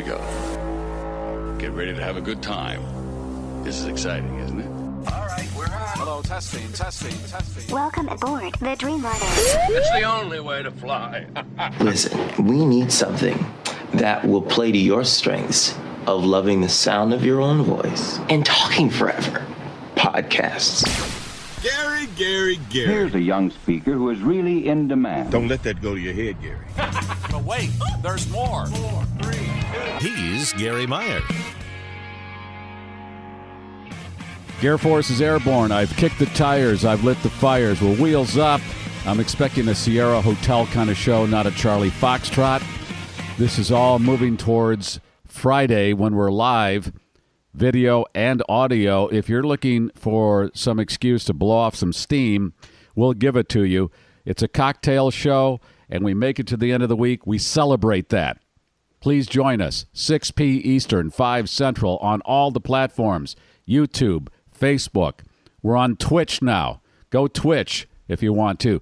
go. Get ready to have a good time. This is exciting, isn't it? All right, we're on. Hello, testing. Welcome aboard the Dreamliner. It's the only way to fly. Listen, we need something that will play to your strengths of loving the sound of your own voice and talking forever. Podcasts. Gary. Here's a young speaker who is really in demand. Don't let that go to your head, Gary. But wait, there's more. 4, 3, 2. He's Gary Meyer. Air Force is airborne. I've kicked the tires. I've lit the fires. We're wheels up. I'm expecting a Sierra Hotel kind of show, not a Charlie Foxtrot. This is all moving towards Friday when we're live, video and audio. If you're looking for some excuse to blow off some steam, we'll give it to you. It's a cocktail show, and we make it to the end of the week. We celebrate that. Please join us, 6 p. Eastern, 5 Central, on all the platforms, YouTube, Facebook. We're on Twitch now. Go Twitch if you want to.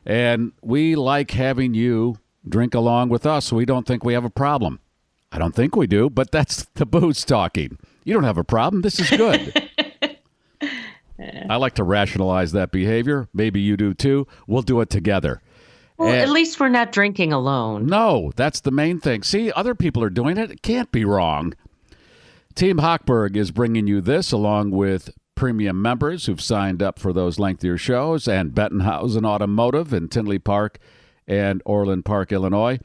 And we like having you drink along with us, so we don't think we have a problem. I don't think we do, but that's the booze talking. You don't have a problem. This is good. I like to rationalize that behavior. Maybe you do too. We'll do it together. Well, at least we're not drinking alone. No, that's the main thing. See, other people are doing it. It can't be wrong. Team Hochberg is bringing you this along with premium members who've signed up for those lengthier shows, and Bettenhausen Automotive in Tinley Park and Orland Park, Illinois.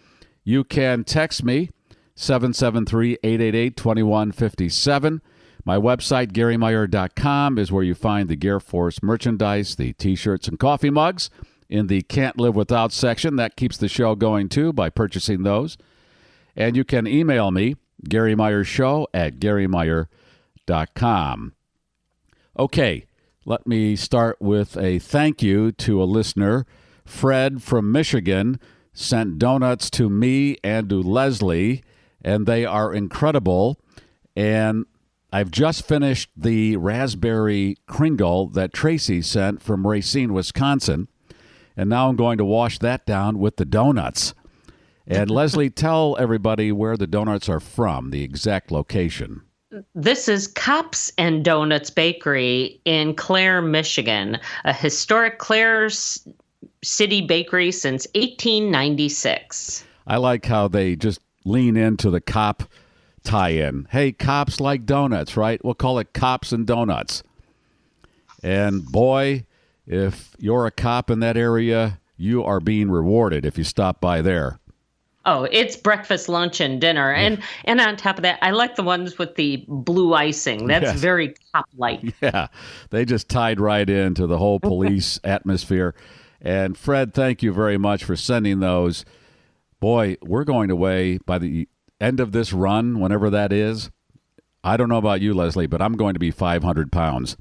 You can text me, 773-888-2157. My website, GaryMeyer.com, is where you find the Air Force merchandise, the T-shirts and coffee mugs in the Can't Live Without section. That keeps the show going, too, by purchasing those. And you can email me, GaryMeyerShow@GaryMeyer.com. Okay, let me start with a thank you to a listener. Fred from Michigan sent donuts to me and to Leslie, and they are incredible. And I've just finished the raspberry Kringle that Tracy sent from Racine, Wisconsin, and now I'm going to wash that down with the donuts. And Leslie, tell everybody where the donuts are from, the exact location. This is Cops and Donuts Bakery in Clare, Michigan, a historic Clare City bakery since 1896. I like how they just lean into the cop tie-in. Hey, cops like donuts, right? We'll call it Cops and Donuts. And boy, if you're a cop in that area, you are being rewarded if you stop by there. Oh, it's breakfast, lunch, and dinner. And on top of that, I like the ones with the blue icing. That's very cop-like. Yeah, they just tied right into the whole police atmosphere. And Fred, thank you very much for sending those. Boy, we're going to weigh by the end of this run, whenever that is. I don't know about you, Leslie, but I'm going to be 500 pounds.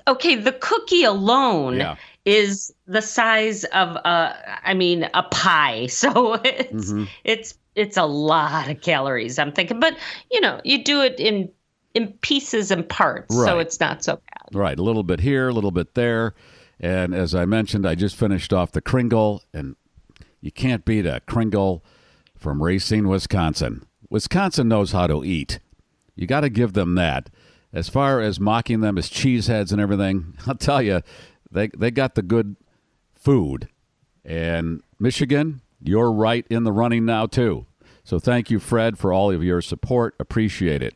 Okay, the cookie alone is the size of a pie. So it's a lot of calories, I'm thinking. But you do it in pieces and parts, so it's not so bad. Right, a little bit here, a little bit there. And as I mentioned, I just finished off the Kringle, and you can't beat a Kringle from Racine, Wisconsin. Wisconsin knows how to eat. You got to give them that. As far as mocking them as cheeseheads and everything, I'll tell you, they got the good food. And Michigan, you're right in the running now, too. So thank you, Fred, for all of your support. Appreciate it.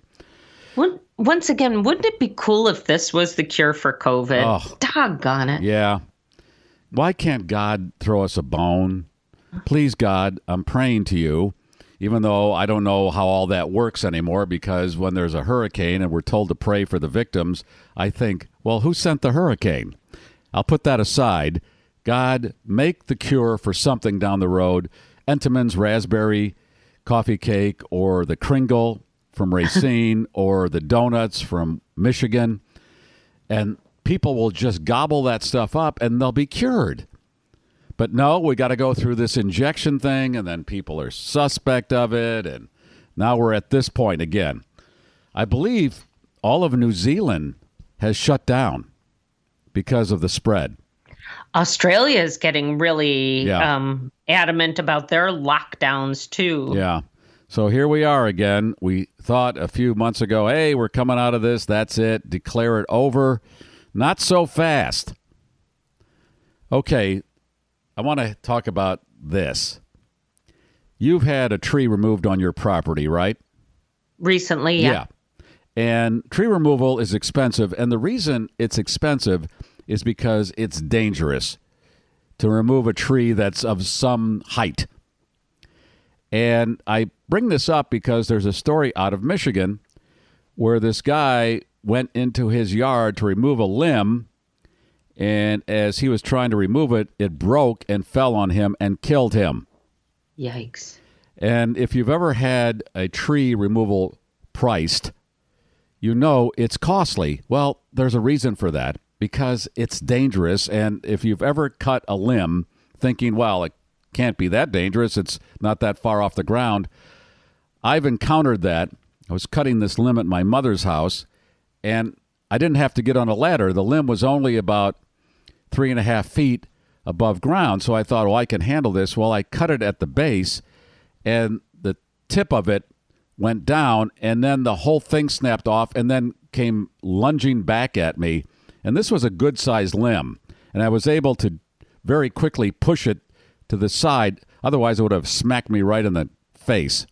Once again, wouldn't it be cool if this was the cure for COVID? Oh, doggone it. Yeah. Why can't God throw us a bone? Please, God, I'm praying to you. Even though I don't know how all that works anymore, because when there's a hurricane and we're told to pray for the victims, I think, well, who sent the hurricane? I'll put that aside. God, make the cure for something down the road. Entenmann's raspberry coffee cake, or the Kringle from Racine, or the donuts from Michigan. And people will just gobble that stuff up and they'll be cured. But no, we got to go through this injection thing, and then people are suspect of it, and now we're at this point again. I believe all of New Zealand has shut down because of the spread. Australia is getting really adamant about their lockdowns, too. Yeah. So here we are again. We thought a few months ago, hey, we're coming out of this. That's it. Declare it over. Not so fast. Okay, I want to talk about this. You've had a tree removed on your property, right? Recently, yeah. And tree removal is expensive. And the reason it's expensive is because it's dangerous to remove a tree that's of some height. And I bring this up because there's a story out of Michigan where this guy went into his yard to remove a limb, and as he was trying to remove it, it broke and fell on him and killed him. Yikes. And if you've ever had a tree removal priced, you know it's costly. Well, there's a reason for that, because it's dangerous. And if you've ever cut a limb thinking, well, it can't be that dangerous, it's not that far off the ground, I've encountered that. I was cutting this limb at my mother's house, and I didn't have to get on a ladder. The limb was only about 3.5 feet above ground, so I thought, I can handle this. Well, I cut it at the base, and the tip of it went down, and then the whole thing snapped off and then came lunging back at me. And this was a good-sized limb, and I was able to very quickly push it to the side. Otherwise, it would have smacked me right in the face.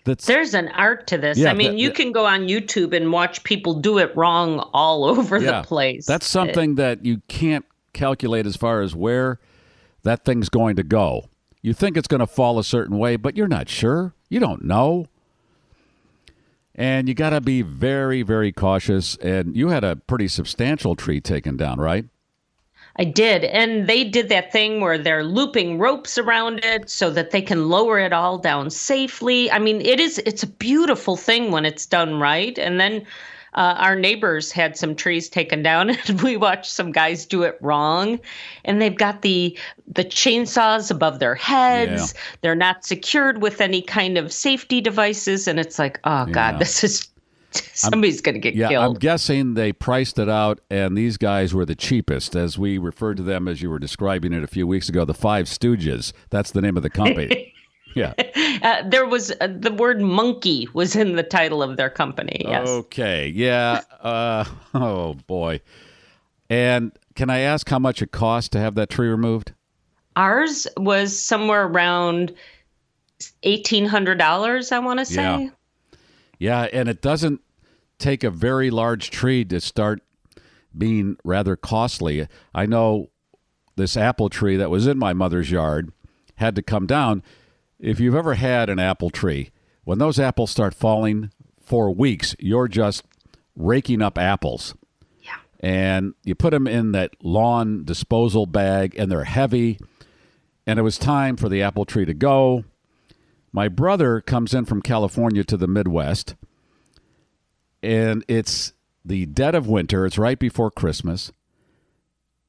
There's an art to this. Yeah, I mean, you can go on YouTube and watch people do it wrong all over the place. That's something that you can't calculate as far as where that thing's going to go. You think it's going to fall a certain way, but you're not sure. You don't know. And you got to be very, very cautious. And you had a pretty substantial tree taken down, right? I did. And they did that thing where they're looping ropes around it so that they can lower it all down safely. I mean, it's a beautiful thing when it's done right. And then our neighbors had some trees taken down, and we watched some guys do it wrong. And they've got the chainsaws above their heads. Yeah. They're not secured with any kind of safety devices. And it's like, oh, God, this is... Somebody's going to get killed. I'm guessing they priced it out, and these guys were the cheapest, as we referred to them, as you were describing it a few weeks ago, the Five Stooges. That's the name of the company. Yeah. There was the word monkey was in the title of their company. Yes. Okay. Yeah. Oh, boy. And can I ask how much it cost to have that tree removed? Ours was somewhere around $1,800, I want to say. Yeah, and it doesn't take a very large tree to start being rather costly. I know this apple tree that was in my mother's yard had to come down. If you've ever had an apple tree, when those apples start falling for weeks, you're just raking up apples. Yeah. And you put them in that lawn disposal bag, and they're heavy. And it was time for the apple tree to go. My brother comes in from California to the Midwest, and it's the dead of winter. It's right before Christmas.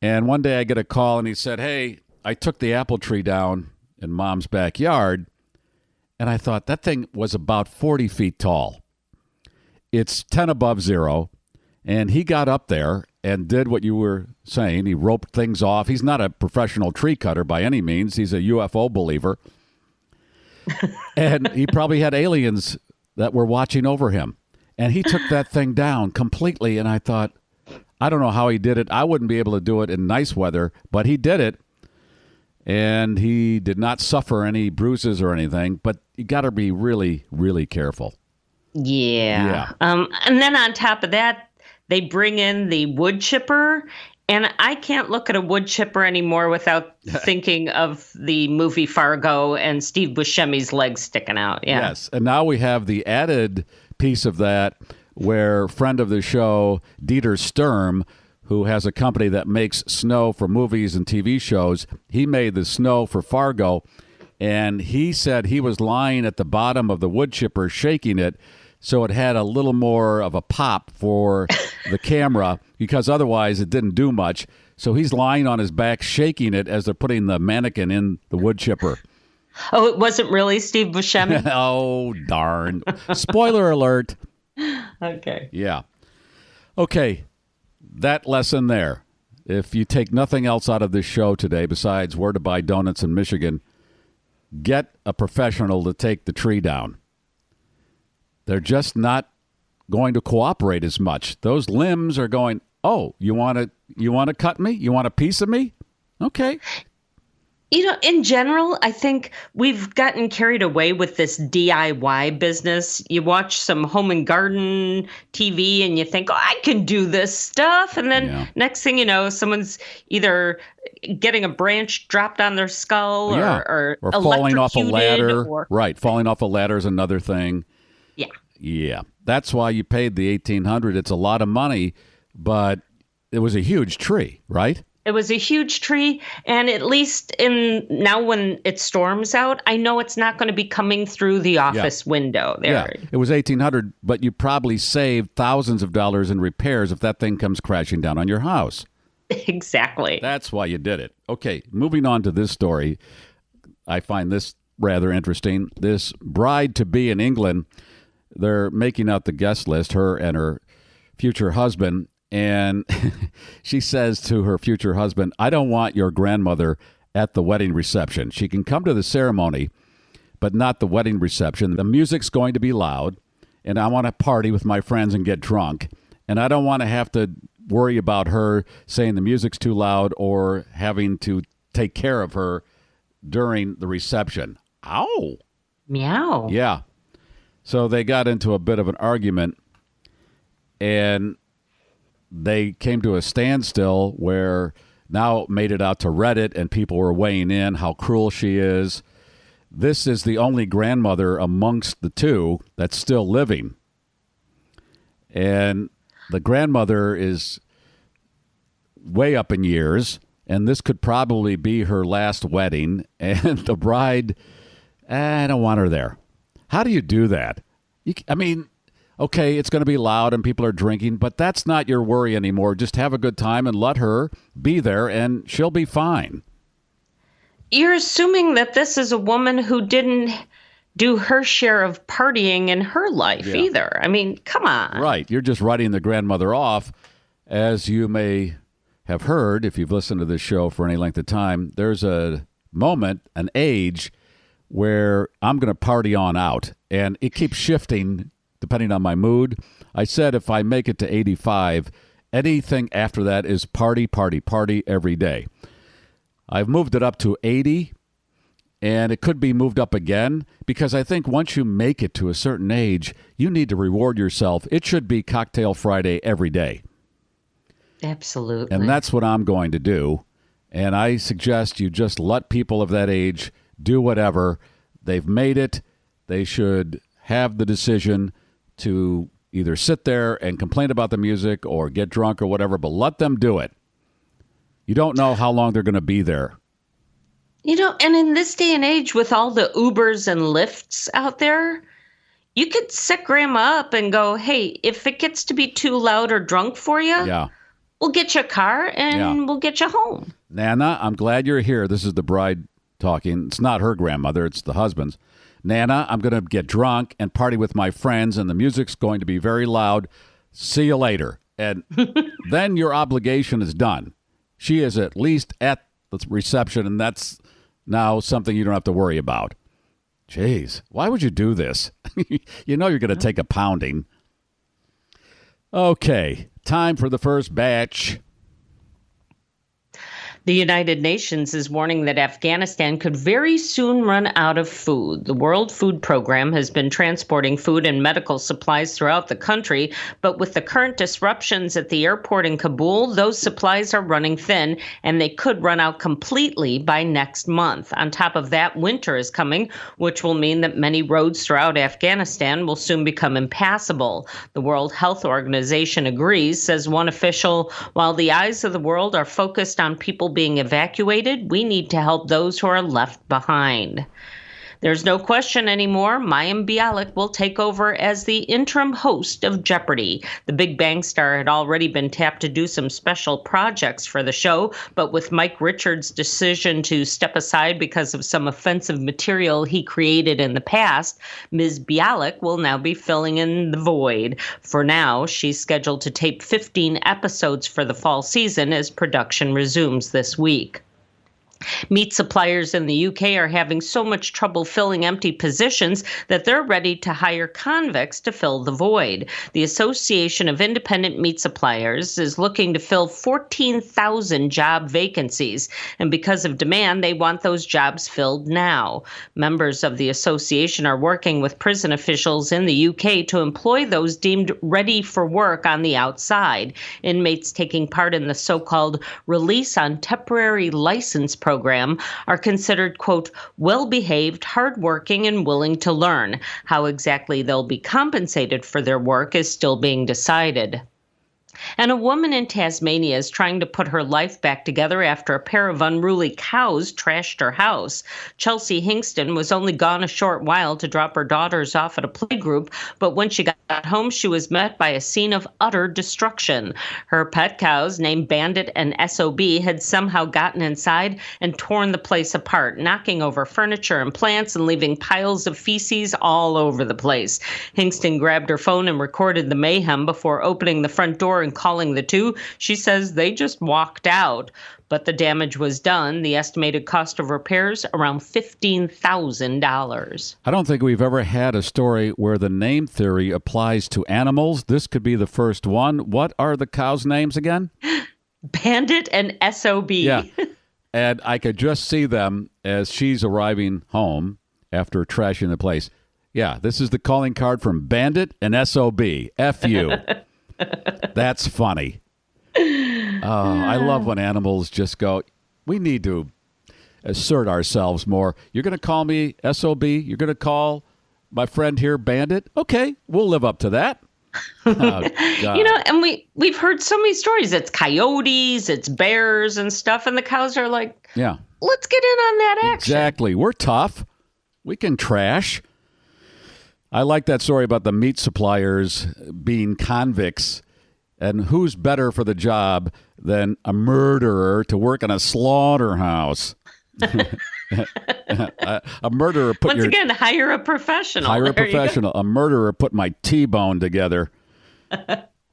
And one day I get a call, and he said, hey, I took the apple tree down in Mom's backyard, and I thought that thing was about 40 feet tall. It's 10 above zero, and he got up there and did what you were saying. He roped things off. He's not a professional tree cutter by any means. He's a UFO believer. And he probably had aliens that were watching over him. And he took that thing down completely. And I thought, I don't know how he did it. I wouldn't be able to do it in nice weather, but he did it. And he did not suffer any bruises or anything. But you got to be really, really careful. Yeah. And then on top of that, they bring in the wood chipper. And I can't look at a wood chipper anymore without thinking of the movie Fargo and Steve Buscemi's legs sticking out. Yeah. Yes. And now we have the added piece of that where friend of the show, Dieter Sturm, who has a company that makes snow for movies and TV shows, he made the snow for Fargo. And he said he was lying at the bottom of the wood chipper shaking it so it had a little more of a pop for the camera, because otherwise it didn't do much. So he's lying on his back shaking it as they're putting the mannequin in the wood chipper. Oh, it wasn't really Steve Buscemi? Oh, darn. Spoiler alert. Okay. Yeah. Okay, that lesson there. If you take nothing else out of this show today besides where to buy donuts in Michigan, get a professional to take the tree down. They're just not going to cooperate as much. Those limbs are going, oh, you want to cut me? You want a piece of me? Okay. In general, I think we've gotten carried away with this DIY business. You watch some home and garden TV and you think, oh, I can do this stuff. And then next thing you know, someone's either getting a branch dropped on their skull or falling off a ladder. Right. Falling off a ladder is another thing. Yeah. Yeah. That's why you paid the $1,800. It's a lot of money, but it was a huge tree, right? It was a huge tree, and at least now when it storms out, I know it's not going to be coming through the office window there. Yeah, it was $1,800, but you probably saved thousands of dollars in repairs if that thing comes crashing down on your house. Exactly. That's why you did it. Okay, moving on to this story. I find this rather interesting. This bride-to-be in England, they're making out the guest list, her and her future husband. And she says to her future husband, I don't want your grandmother at the wedding reception. She can come to the ceremony, but not the wedding reception. The music's going to be loud, and I want to party with my friends and get drunk. And I don't want to have to worry about her saying the music's too loud or having to take care of her during the reception. Ow. Meow. Yeah. So they got into a bit of an argument, and they came to a standstill where now it made it out to Reddit and people were weighing in how cruel she is. This is the only grandmother amongst the two that's still living. And the grandmother is way up in years, and this could probably be her last wedding. And the bride, I don't want her there. How do you do that? Okay, it's going to be loud and people are drinking, but that's not your worry anymore. Just have a good time and let her be there, and she'll be fine. You're assuming that this is a woman who didn't do her share of partying in her life either. I mean, come on. Right. You're just writing the grandmother off. As you may have heard, if you've listened to this show for any length of time, there's a moment, an age, where I'm going to party on out, and it keeps shifting depending on my mood. I said if I make it to 85, anything after that is party, party, party every day. I've moved it up to 80, and it could be moved up again because I think once you make it to a certain age, you need to reward yourself. It should be Cocktail Friday every day. Absolutely. And that's what I'm going to do. And I suggest you just let people of that age do whatever. They've made it. They should have the decision to either sit there and complain about the music or get drunk or whatever, but let them do it. You don't know how long they're going to be there. And in this day and age with all the Ubers and Lyfts out there, you could set grandma up and go, hey, if it gets to be too loud or drunk for you, we'll get you a car and we'll get you home. Nana, I'm glad you're here. This is the bride talking. It's not her grandmother. It's the husband's. Nana, I'm going to get drunk and party with my friends, and the music's going to be very loud. See you later. And then your obligation is done. She is at least at the reception, and that's now something you don't have to worry about. Jeez, why would you do this? You know you're going to take a pounding. Okay, time for the first batch. The United Nations is warning that Afghanistan could very soon run out of food. The World Food Program has been transporting food and medical supplies throughout the country, but with the current disruptions at the airport in Kabul, those supplies are running thin, and they could run out completely by next month. On top of that, winter is coming, which will mean that many roads throughout Afghanistan will soon become impassable. The World Health Organization agrees, says one official, while the eyes of the world are focused on people being evacuated, we need to help those who are left behind. There's no question anymore. Mayim Bialik will take over as the interim host of Jeopardy! The Big Bang star had already been tapped to do some special projects for the show, but with Mike Richards' decision to step aside because of some offensive material he created in the past, Ms. Bialik will now be filling in the void. For now, she's scheduled to tape 15 episodes for the fall season as production resumes this week. Meat suppliers in the UK are having so much trouble filling empty positions that they're ready to hire convicts to fill the void. The Association of Independent Meat Suppliers is looking to fill 14,000 job vacancies, and because of demand, they want those jobs filled now. Members of the association are working with prison officials in the UK to employ those deemed ready for work on the outside. Inmates taking part in the so-called Release on Temporary License program are considered, quote, well-behaved, hardworking, and willing to learn. How exactly they'll be compensated for their work is still being decided. And a woman in Tasmania is trying to put her life back together after a pair of unruly cows trashed her house. Chelsea Hingston was only gone a short while to drop her daughters off at a playgroup, but when she got home, she was met by a scene of utter destruction. Her pet cows, named Bandit and SOB, had somehow gotten inside and torn the place apart, knocking over furniture and plants and leaving piles of feces all over the place. Hingston grabbed her phone and recorded the mayhem before opening the front door and calling the two. She says they just walked out, but the damage was done. The estimated cost of repairs, around $15,000. I don't think we've ever had a story where the name theory applies to animals. This could be the first one. What are the cows' names again? Bandit and SOB. Yeah, and I could just see them as she's arriving home after trashing the place. Yeah, this is the calling card from Bandit and SOB. F you. That's funny. I love when animals just go, we need to assert ourselves more. You're going to call me SOB? You're going to call my friend here Bandit? Okay, we'll live up to that. Oh, God. And we've heard so many stories. It's coyotes, it's bears and stuff, and the cows are like, yeah, let's get in on that action. Exactly. We're tough. We can trash. I like that story about the meat suppliers being convicts, and who's better for the job than a murderer to work in a slaughterhouse? A murderer put Once again, hire a professional. Hire a professional. A murderer put my T-bone together.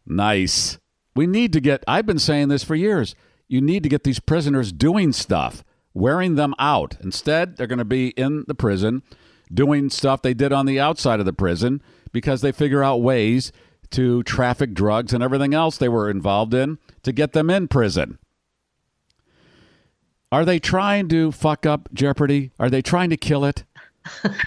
Nice. We need to get, I've been saying this for years, you need to get these prisoners doing stuff, wearing them out. Instead, they're going to be in the prison doing stuff they did on the outside of the prison because they figure out ways to traffic drugs and everything else they were involved in to get them in prison. Are they trying to fuck up Jeopardy? Are they trying to kill it?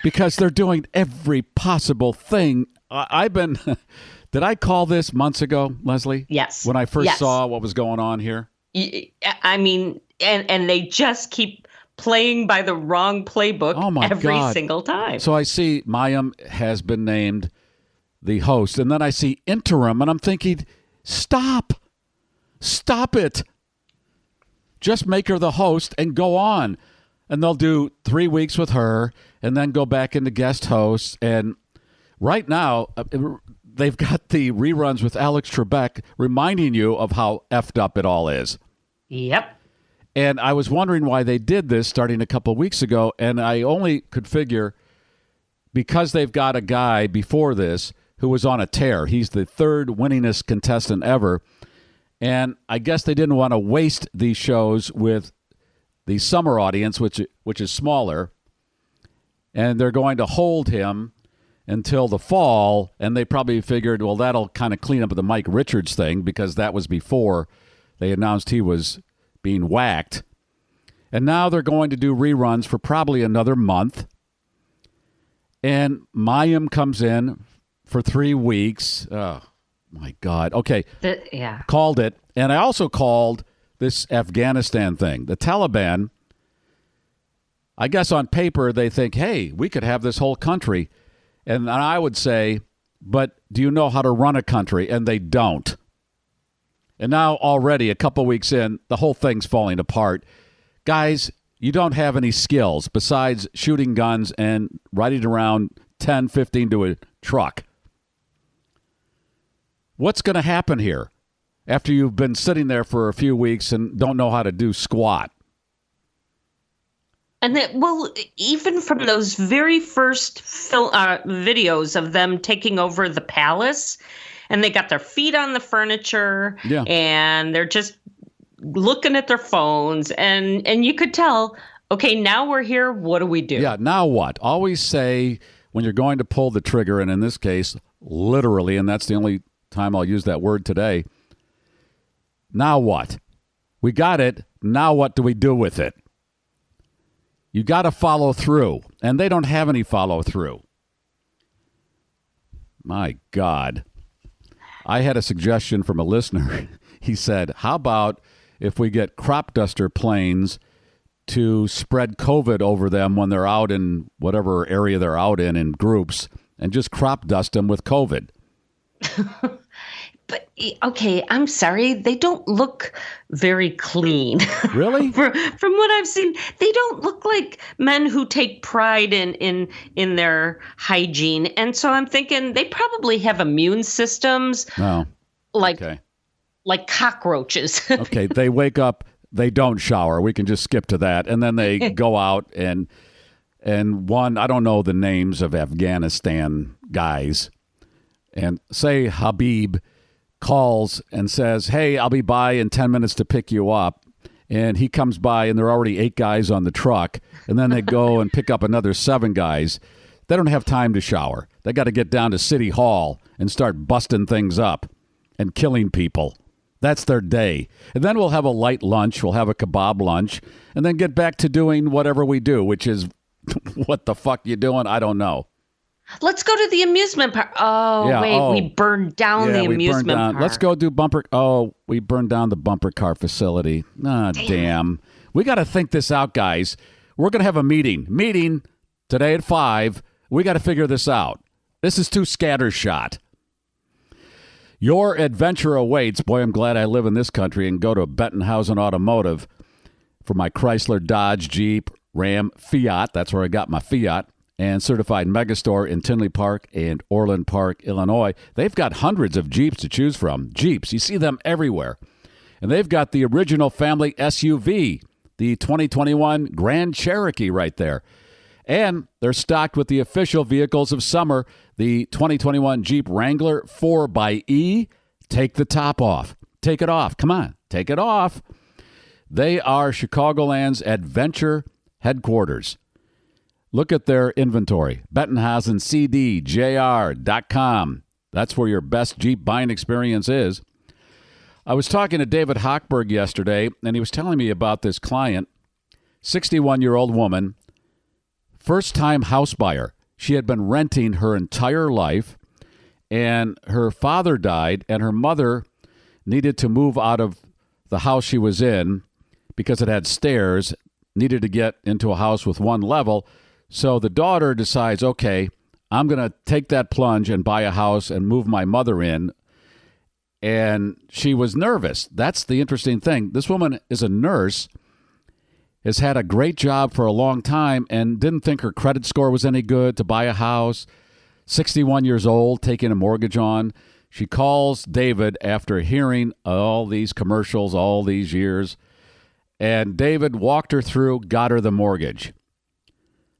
Because they're doing every possible thing. Did I call this months ago, Leslie? Yes. When I first saw what was going on here? I mean, and they just keep playing by the wrong playbook every single time. So I see Mayim has been named the host, and then I see interim, and I'm thinking, stop it. Just make her the host and go on. And they'll do 3 weeks with her and then go back into guest hosts. And right now, they've got the reruns with Alex Trebek reminding you of how effed up it all is. Yep. And I was wondering why they did this starting a couple of weeks ago, and I only could figure because they've got a guy before this who was on a tear. He's the third winningest contestant ever, and I guess they didn't want to waste these shows with the summer audience, which is smaller, and they're going to hold him until the fall, and they probably figured, well, that'll kind of clean up the Mike Richards thing because that was before they announced he was being whacked. And now they're going to do reruns for probably another month. And Mayim comes in for 3 weeks. Oh, my God. Okay. Called it. And I also called this Afghanistan thing. The Taliban, I guess on paper, they think, hey, we could have this whole country. And I would say, but do you know how to run a country? And they don't. And now already a couple weeks in, the whole thing's falling apart. Guys, you don't have any skills besides shooting guns and riding around 10, 15 to a truck. What's going to happen here after you've been sitting there for a few weeks and don't know how to do squat? And even from those very first videos of them taking over the palace, and they got their feet on the furniture, and they're just looking at their phones, and you could tell, okay, now we're here. What do we do? Yeah, now what? Always say when you're going to pull the trigger, and in this case, literally, and that's the only time I'll use that word today, now what? We got it. Now what do we do with it? You got to follow through, and they don't have any follow through. My God. I had a suggestion from a listener. He said, how about if we get crop duster planes to spread COVID over them when they're out in whatever area they're out in groups, and just crop dust them with COVID? But, okay, I'm sorry. They don't look very clean. Really? From what I've seen, they don't look like men who take pride in their hygiene. And so I'm thinking they probably have immune systems like cockroaches. Okay, they wake up, they don't shower. We can just skip to that. And then they go out and one, I don't know the names of Afghanistan guys, and say Habib calls and says, hey, I'll be by in 10 minutes to pick you up. And he comes by and there are already 8 guys on the truck. And then they go and pick up another 7 guys. They don't have time to shower. They got to get down to City Hall and start busting things up and killing people. That's their day. And then we'll have a light lunch. We'll have a kebab lunch and then get back to doing whatever we do, which is what the fuck you doing? I don't know. Let's go to the amusement park. Oh, yeah, wait, we burned down the amusement park. Let's go do bumper. Oh, we burned down the bumper car facility. Ah, damn. We got to think this out, guys. We're going to have a meeting today at 5. We got to figure this out. This is too scattershot. Your adventure awaits. Boy, I'm glad I live in this country and go to Bettenhausen Automotive for my Chrysler, Dodge, Jeep, Ram, Fiat. That's where I got my Fiat. And certified megastore in Tinley Park and Orland Park, Illinois. They've got hundreds of Jeeps to choose from. Jeeps, you see them everywhere. And they've got the original family SUV, the 2021 Grand Cherokee right there. And they're stocked with the official vehicles of summer, the 2021 Jeep Wrangler 4xe. Take the top off. Take it off. Come on, take it off. They are Chicagoland's adventure headquarters. Look at their inventory. BettenhausenCDJR.com. That's where your best Jeep buying experience is. I was talking to David Hochberg yesterday, and he was telling me about this client, 61-year-old woman, first-time house buyer. She had been renting her entire life, and her father died, and her mother needed to move out of the house she was in because it had stairs, needed to get into a house with one level. So the daughter decides, okay, I'm going to take that plunge and buy a house and move my mother in. And she was nervous. That's the interesting thing. This woman is a nurse, has had a great job for a long time, and didn't think her credit score was any good to buy a house. 61 years old, taking a mortgage on. She calls David after hearing all these commercials all these years. And David walked her through, got her the mortgage.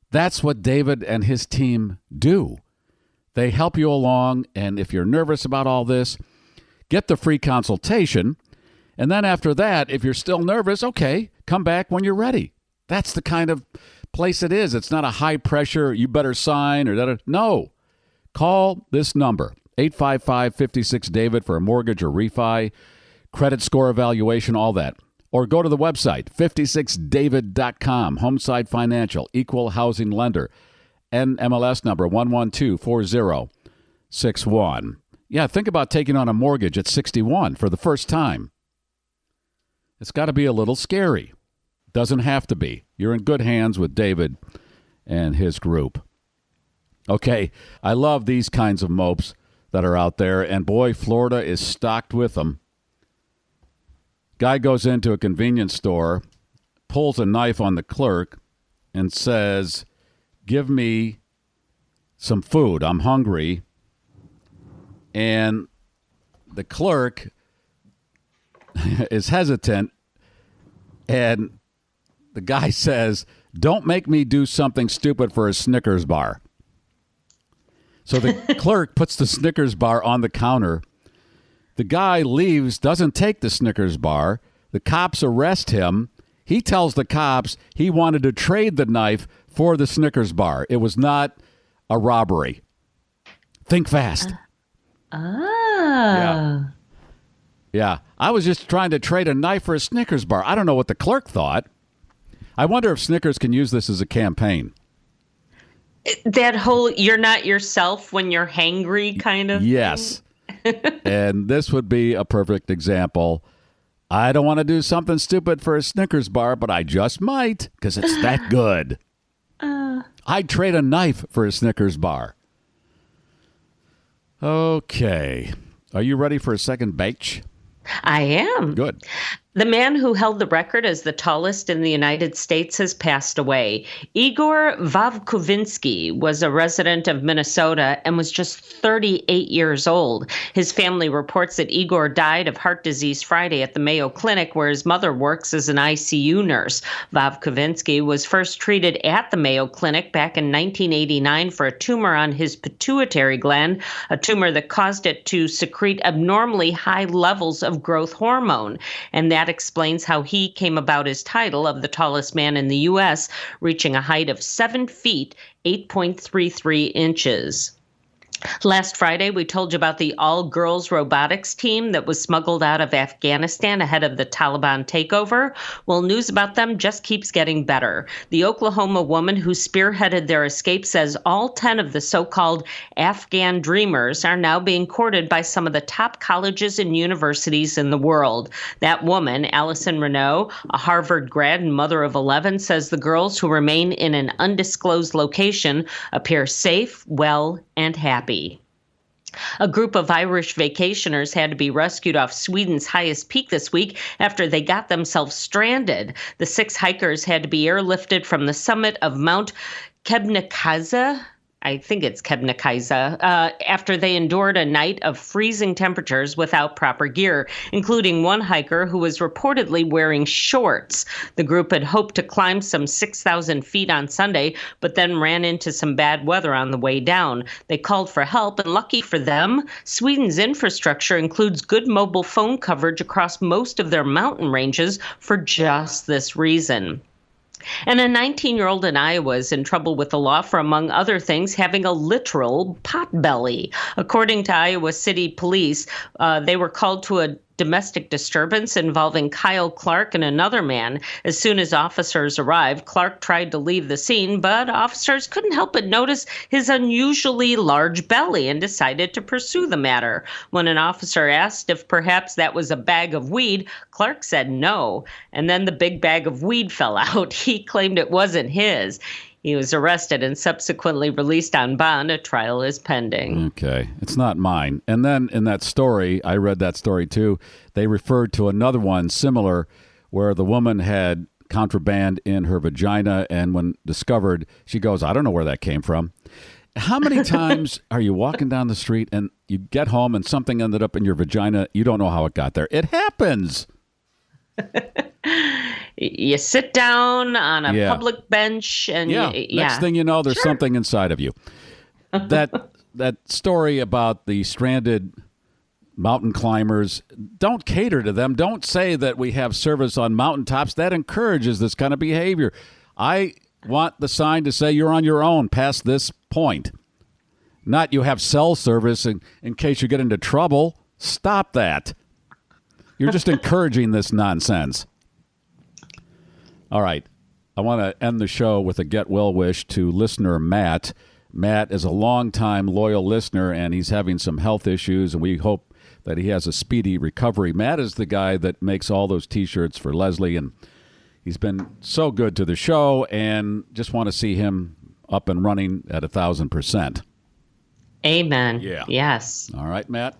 That's what David and his team do. They help you along, and if you're nervous about all this, get the free consultation. And then after that, if you're still nervous, okay, come back when you're ready. That's the kind of place it is. It's not a high pressure, you better sign or that. No. Call this number, 855-56-DAVID for a mortgage or refi, credit score evaluation, all that. Or go to the website, 56david.com, Homeside Financial, Equal Housing Lender, NMLS number 1124061. Yeah, think about taking on a mortgage at 61 for the first time. It's got to be a little scary. Doesn't have to be. You're in good hands with David and his group. Okay, I love these kinds of mopes that are out there, and boy, Florida is stocked with them. Guy goes into a convenience store, pulls a knife on the clerk, and says, give me some food. I'm hungry. And the clerk is hesitant, and the guy says, don't make me do something stupid for a Snickers bar. So the clerk puts the Snickers bar on the counter. The guy leaves, doesn't take the Snickers bar. The cops arrest him. He tells the cops he wanted to trade the knife for the Snickers bar. It was not a robbery. Think fast. Yeah. I was just trying to trade a knife for a Snickers bar. I don't know what the clerk thought. I wonder if Snickers can use this as a campaign. That whole "you're not yourself when you're hangry" kind of yes. And this would be a perfect example. I don't want to do something stupid for a Snickers bar, but I just might because it's that good. I'd trade a knife for a Snickers bar. Okay. Are you ready for a second batch? I am. Good. The man who held the record as the tallest in the United States has passed away. Igor Vavkovinsky was a resident of Minnesota and was just 38 years old. His family reports that Igor died of heart disease Friday at the Mayo Clinic, where his mother works as an ICU nurse. Vavkovinsky was first treated at the Mayo Clinic back in 1989 for a tumor on his pituitary gland, a tumor that caused it to secrete abnormally high levels of growth hormone. And that explains how he came about his title of the tallest man in the U.S., reaching a height of 7 feet, 8.33 inches. Last Friday, we told you about the all-girls robotics team that was smuggled out of Afghanistan ahead of the Taliban takeover. Well, news about them just keeps getting better. The Oklahoma woman who spearheaded their escape says all 10 of the so-called Afghan dreamers are now being courted by some of the top colleges and universities in the world. That woman, Allison Renault, a Harvard grad and mother of 11, says the girls who remain in an undisclosed location appear safe, well, and happy. A group of Irish vacationers had to be rescued off Sweden's highest peak this week after they got themselves stranded. The 6 hikers had to be airlifted from the summit of Mount Kebnekaise. I think it's Kebnekaise, after they endured a night of freezing temperatures without proper gear, including one hiker who was reportedly wearing shorts. The group had hoped to climb some 6,000 feet on Sunday, but then ran into some bad weather on the way down. They called for help, and lucky for them, Sweden's infrastructure includes good mobile phone coverage across most of their mountain ranges for just this reason. And a 19-year-old in Iowa is in trouble with the law for, among other things, having a literal potbelly. According to Iowa City Police, they were called to a domestic disturbance involving Kyle Clark and another man. As soon as officers arrived, Clark tried to leave the scene, but officers couldn't help but notice his unusually large belly and decided to pursue the matter. When an officer asked if perhaps that was a bag of weed, Clark said no, and then the big bag of weed fell out. He claimed it wasn't his. He was arrested and subsequently released on bond. A trial is pending. Okay. It's not mine. And then in that story, I read that story too, they referred to another one similar where the woman had contraband in her vagina, and when discovered, she goes, I don't know where that came from. How many times are you walking down the street and you get home and something ended up in your vagina? You don't know how it got there. It happens. You sit down on a public bench and next thing you know, there's something inside of you. That story about the stranded mountain climbers, don't cater to them. Don't say that we have service on mountaintops. That encourages this kind of behavior. I want the sign to say you're on your own past this point. Not you have cell service in case you get into trouble. Stop that. You're just encouraging this nonsense. All right. I want to end the show with a get well wish to listener Matt. Matt is a longtime loyal listener, and he's having some health issues, and we hope that he has a speedy recovery. Matt is the guy that makes all those T-shirts for Leslie, and he's been so good to the show, and just want to see him up and running at 1,000%. Amen. Yeah. Yes. All right, Matt.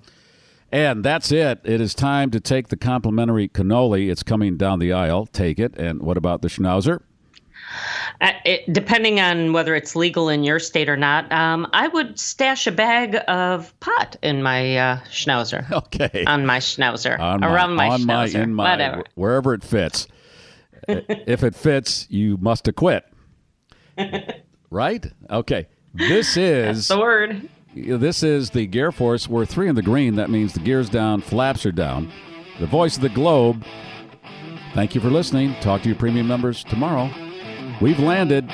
And that's it. It is time to take the complimentary cannoli. It's coming down the aisle. Take it. And what about the schnauzer? Depending on whether it's legal in your state or not, I would stash a bag of pot in my schnauzer. Okay. On my schnauzer. Around my schnauzer. Whatever. Wherever it fits. If it fits, you must acquit. Right? Okay. This is... That's the word. This is the Gear Force. We're 3 in the green. That means the gear's down, flaps are down. The voice of the globe, Thank you for listening. Talk to your premium members tomorrow. We've landed.